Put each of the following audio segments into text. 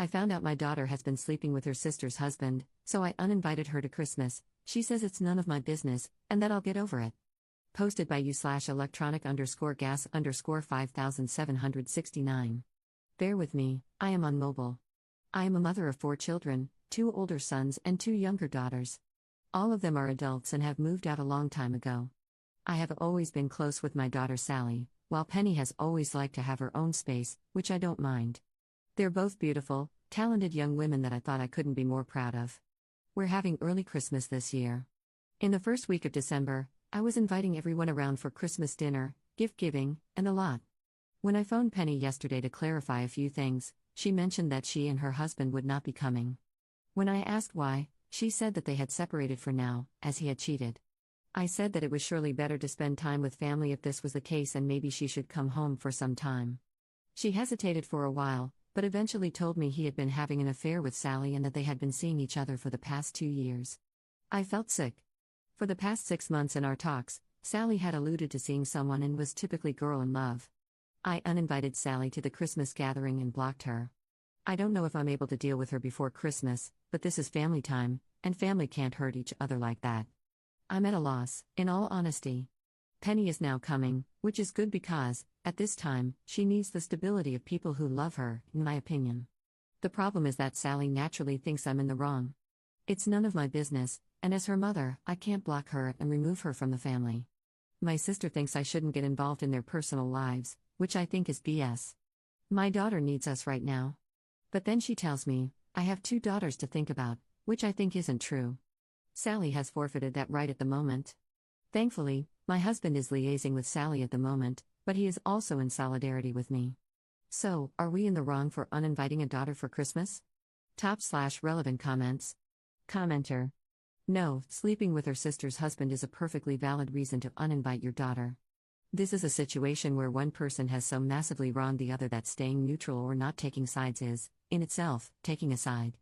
I found out my daughter has been sleeping with her sister's husband, so I uninvited her to Christmas. She says it's none of my business, and that I'll get over it. Posted by u/electronic_gas_5769. Bear with me, I am on mobile. I am a mother of 4 children, 2 older sons and 2 younger daughters. All of them are adults and have moved out a long time ago. I have always been close with my daughter Sally, while Penny has always liked to have her own space, which I don't mind. They're both beautiful, talented young women that I thought I couldn't be more proud of. We're having early Christmas this year. In the first week of December, I was inviting everyone around for Christmas dinner, gift giving, and a lot. When I phoned Penny yesterday to clarify a few things, she mentioned that she and her husband would not be coming. When I asked why, she said that they had separated for now, as he had cheated. I said that it was surely better to spend time with family if this was the case and maybe she should come home for some time. She hesitated for a while, but eventually told me he had been having an affair with Sally and that they had been seeing each other for the past 2 years. I felt sick. For the past 6 months in our talks, Sally had alluded to seeing someone and was typically girl in love. I uninvited Sally to the Christmas gathering and blocked her. I don't know if I'm able to deal with her before Christmas, but this is family time, and family can't hurt each other like that. I'm at a loss, in all honesty. Penny is now coming, which is good because, at this time, she needs the stability of people who love her, in my opinion. The problem is that Sally naturally thinks I'm in the wrong. It's none of my business, and as her mother, I can't block her and remove her from the family. My sister thinks I shouldn't get involved in their personal lives, which I think is BS. My daughter needs us right now. But then she tells me, I have 2 daughters to think about, which I think isn't true. Sally has forfeited that right at the moment. Thankfully, my husband is liaising with Sally at the moment, but he is also in solidarity with me. So, are we in the wrong for uninviting a daughter for Christmas? /relevant comments. Commenter. No, sleeping with her sister's husband is a perfectly valid reason to uninvite your daughter. This is a situation where one person has so massively wronged the other that staying neutral or not taking sides is, in itself, taking a side.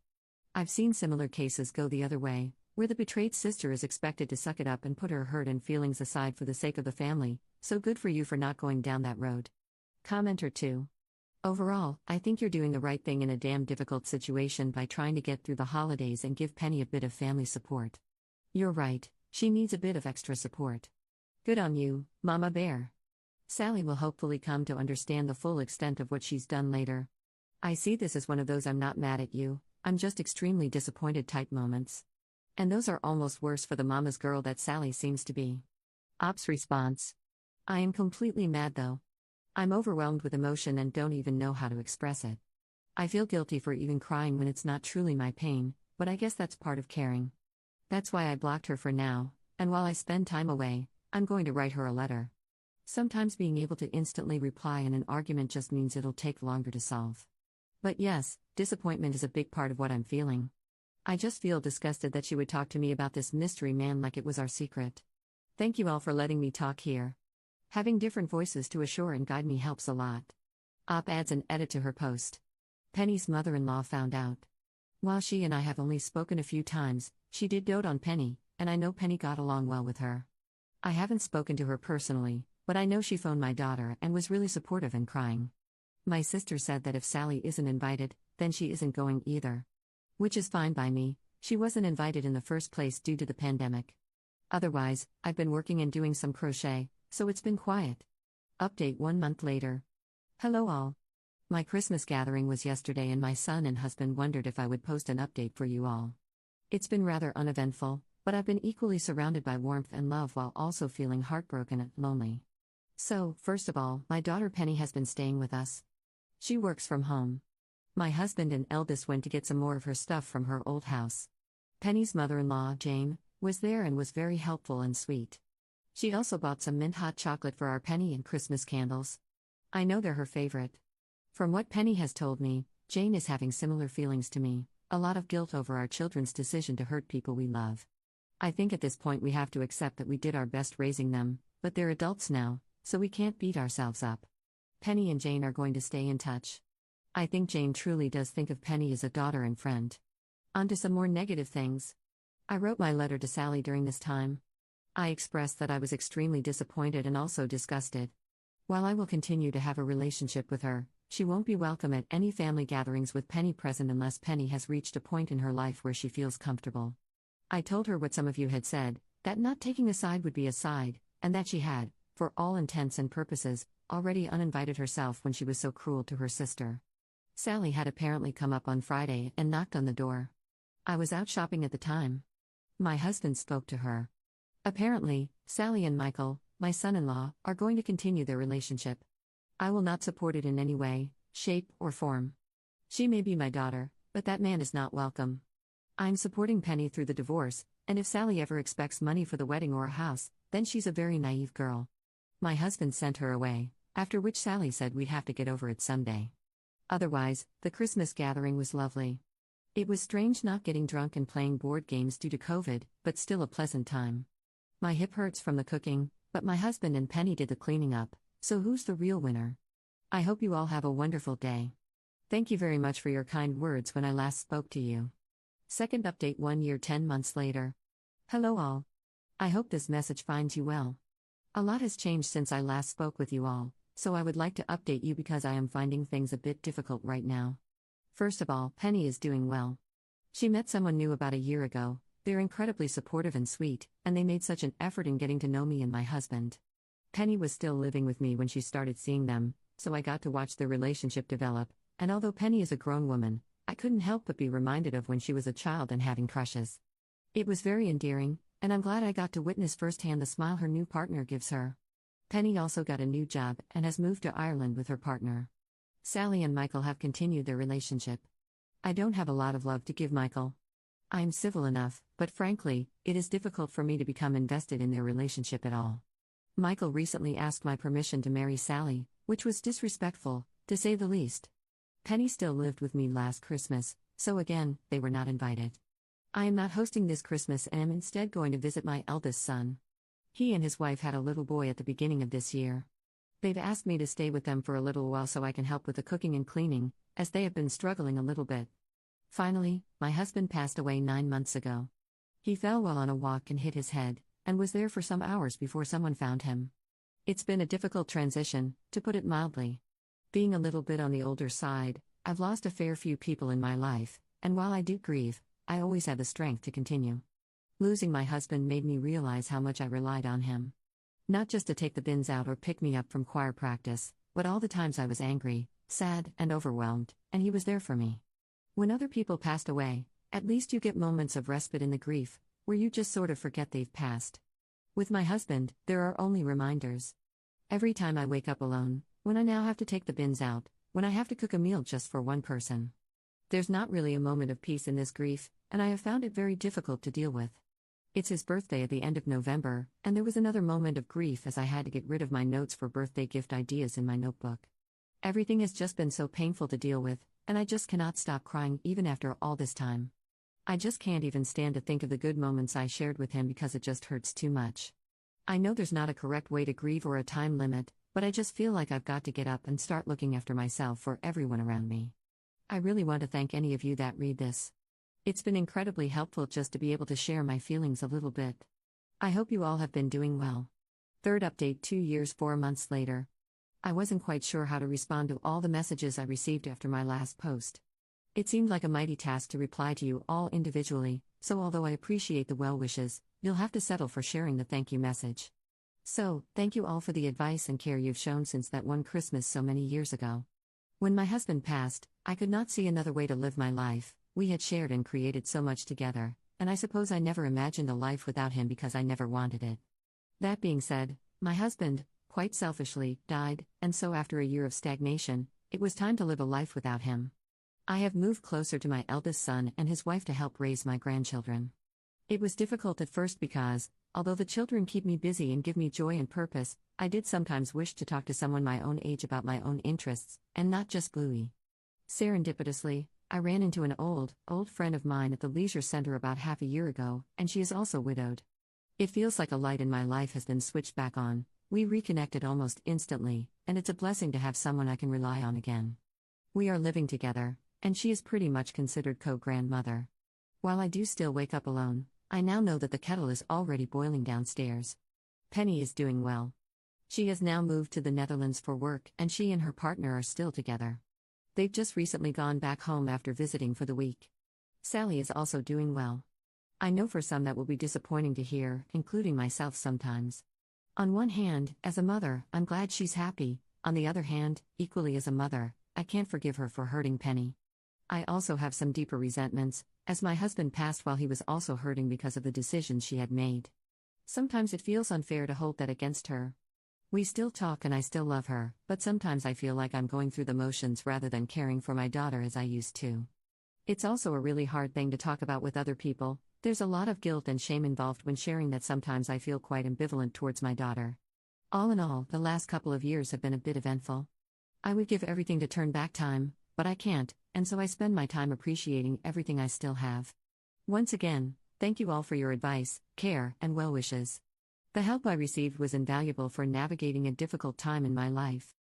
I've seen similar cases go the other way, where the betrayed sister is expected to suck it up and put her hurt and feelings aside for the sake of the family, so good for you for not going down that road. Commenter 2. Overall, I think you're doing the right thing in a damn difficult situation by trying to get through the holidays and give Penny a bit of family support. You're right, she needs a bit of extra support. Good on you, Mama Bear. Sally will hopefully come to understand the full extent of what she's done later. I see this as one of those I'm not mad at you, I'm just extremely disappointed type moments. And those are almost worse for the mama's girl that Sally seems to be. Ops response. I am completely mad though. I'm overwhelmed with emotion and don't even know how to express it. I feel guilty for even crying when it's not truly my pain, but I guess that's part of caring. That's why I blocked her for now, and while I spend time away, I'm going to write her a letter. Sometimes being able to instantly reply in an argument just means it'll take longer to solve. But yes, disappointment is a big part of what I'm feeling. I just feel disgusted that she would talk to me about this mystery man like it was our secret. Thank you all for letting me talk here. Having different voices to assure and guide me helps a lot. Op adds an edit to her post. Penny's mother-in-law found out. While she and I have only spoken a few times, she did dote on Penny, and I know Penny got along well with her. I haven't spoken to her personally, but I know she phoned my daughter and was really supportive and crying. My sister said that if Sally isn't invited, then she isn't going either. Which is fine by me, she wasn't invited in the first place due to the pandemic. Otherwise, I've been working and doing some crochet, so it's been quiet. Update 1 month later. Hello all. My Christmas gathering was yesterday and my son and husband wondered if I would post an update for you all. It's been rather uneventful, but I've been equally surrounded by warmth and love while also feeling heartbroken and lonely. So, first of all, my daughter Penny has been staying with us. She works from home. My husband and eldest went to get some more of her stuff from her old house. Penny's mother-in-law, Jane, was there and was very helpful and sweet. She also bought some mint hot chocolate for our Penny and Christmas candles. I know they're her favorite. From what Penny has told me, Jane is having similar feelings to me, a lot of guilt over our children's decision to hurt people we love. I think at this point we have to accept that we did our best raising them, but they're adults now, so we can't beat ourselves up. Penny and Jane are going to stay in touch. I think Jane truly does think of Penny as a daughter and friend. On to some more negative things. I wrote my letter to Sally during this time. I expressed that I was extremely disappointed and also disgusted. While I will continue to have a relationship with her, She won't be welcome at any family gatherings with Penny present unless Penny has reached a point in her life where she feels comfortable. I told her what some of you had said, that not taking a side would be a side, and that she had, for all intents and purposes, already uninvited herself when she was so cruel to her sister. Sally had apparently come up on Friday and knocked on the door. I was out shopping at the time. My husband spoke to her. Apparently, Sally and Michael, my son-in-law, are going to continue their relationship. I will not support it in any way, shape, or form. She may be my daughter, but that man is not welcome. I'm supporting Penny through the divorce, and if Sally ever expects money for the wedding or a house, then she's a very naive girl. My husband sent her away, after which Sally said we'd have to get over it someday. Otherwise, the Christmas gathering was lovely. It was strange not getting drunk and playing board games due to COVID, but still a pleasant time. My hip hurts from the cooking, but my husband and Penny did the cleaning up, so who's the real winner? I hope you all have a wonderful day. Thank you very much for your kind words when I last spoke to you. Second update 1 year 10 months later. Hello all. I hope this message finds you well. A lot has changed since I last spoke with you all, so I would like to update you because I am finding things a bit difficult right now. First of all, Penny is doing well. She met someone new about a year ago, they're incredibly supportive and sweet, and they made such an effort in getting to know me and my husband. Penny was still living with me when she started seeing them, so I got to watch their relationship develop, and although Penny is a grown woman, I couldn't help but be reminded of when she was a child and having crushes. It was very endearing, and I'm glad I got to witness firsthand the smile her new partner gives her. Penny also got a new job and has moved to Ireland with her partner. Sally and Michael have continued their relationship. I don't have a lot of love to give Michael. I'm civil enough, but frankly, it is difficult for me to become invested in their relationship at all. Michael recently asked my permission to marry Sally, which was disrespectful, to say the least. Penny still lived with me last Christmas, so again, they were not invited. I am not hosting this Christmas and am instead going to visit my eldest son. He and his wife had a little boy at the beginning of this year. They've asked me to stay with them for a little while so I can help with the cooking and cleaning, as they have been struggling a little bit. Finally, my husband passed away 9 months ago. He fell while on a walk and hit his head, and was there for some hours before someone found him. It's been a difficult transition, to put it mildly. Being a little bit on the older side, I've lost a fair few people in my life, and while I do grieve, I always have the strength to continue. Losing my husband made me realize how much I relied on him. Not just to take the bins out or pick me up from choir practice, but all the times I was angry, sad, and overwhelmed, and he was there for me. When other people passed away, at least you get moments of respite in the grief, where you just sort of forget they've passed. With my husband, there are only reminders. Every time I wake up alone, when I now have to take the bins out, when I have to cook a meal just for one person. There's not really a moment of peace in this grief, and I have found it very difficult to deal with. It's his birthday at the end of November, and there was another moment of grief as I had to get rid of my notes for birthday gift ideas in my notebook. Everything has just been so painful to deal with, and I just cannot stop crying even after all this time. I just can't even stand to think of the good moments I shared with him because it just hurts too much. I know there's not a correct way to grieve or a time limit, but I just feel like I've got to get up and start looking after myself for everyone around me. I really want to thank any of you that read this. It's been incredibly helpful just to be able to share my feelings a little bit. I hope you all have been doing well. Third update 2 years 4 months later. I wasn't quite sure how to respond to all the messages I received after my last post. It seemed like a mighty task to reply to you all individually, so although I appreciate the well wishes, you'll have to settle for sharing the thank you message. So, thank you all for the advice and care you've shown since that one Christmas so many years ago. When my husband passed, I could not see another way to live my life. We had shared and created so much together, and I suppose I never imagined a life without him because I never wanted it. That being said, my husband, quite selfishly, died, and so after a year of stagnation, it was time to live a life without him. I have moved closer to my eldest son and his wife to help raise my grandchildren. It was difficult at first because, although the children keep me busy and give me joy and purpose, I did sometimes wish to talk to someone my own age about my own interests, and not just Bluey. Serendipitously, I ran into an old friend of mine at the leisure center about half a year ago, and she is also widowed. It feels like a light in my life has been switched back on. We reconnected almost instantly, and it's a blessing to have someone I can rely on again. We are living together, and she is pretty much considered co-grandmother. While I do still wake up alone, I now know that the kettle is already boiling downstairs. Penny is doing well. She has now moved to the Netherlands for work, and she and her partner are still together. They've just recently gone back home after visiting for the week. Sally is also doing well. I know for some that will be disappointing to hear, including myself sometimes. On one hand, as a mother, I'm glad she's happy. On the other hand, equally as a mother, I can't forgive her for hurting Penny. I also have some deeper resentments, as my husband passed while he was also hurting because of the decisions she had made. Sometimes it feels unfair to hold that against her. We still talk and I still love her, but sometimes I feel like I'm going through the motions rather than caring for my daughter as I used to. It's also a really hard thing to talk about with other people. There's a lot of guilt and shame involved when sharing that sometimes I feel quite ambivalent towards my daughter. All in all, the last couple of years have been a bit eventful. I would give everything to turn back time, but I can't, and so I spend my time appreciating everything I still have. Once again, thank you all for your advice, care, and well wishes. The help I received was invaluable for navigating a difficult time in my life.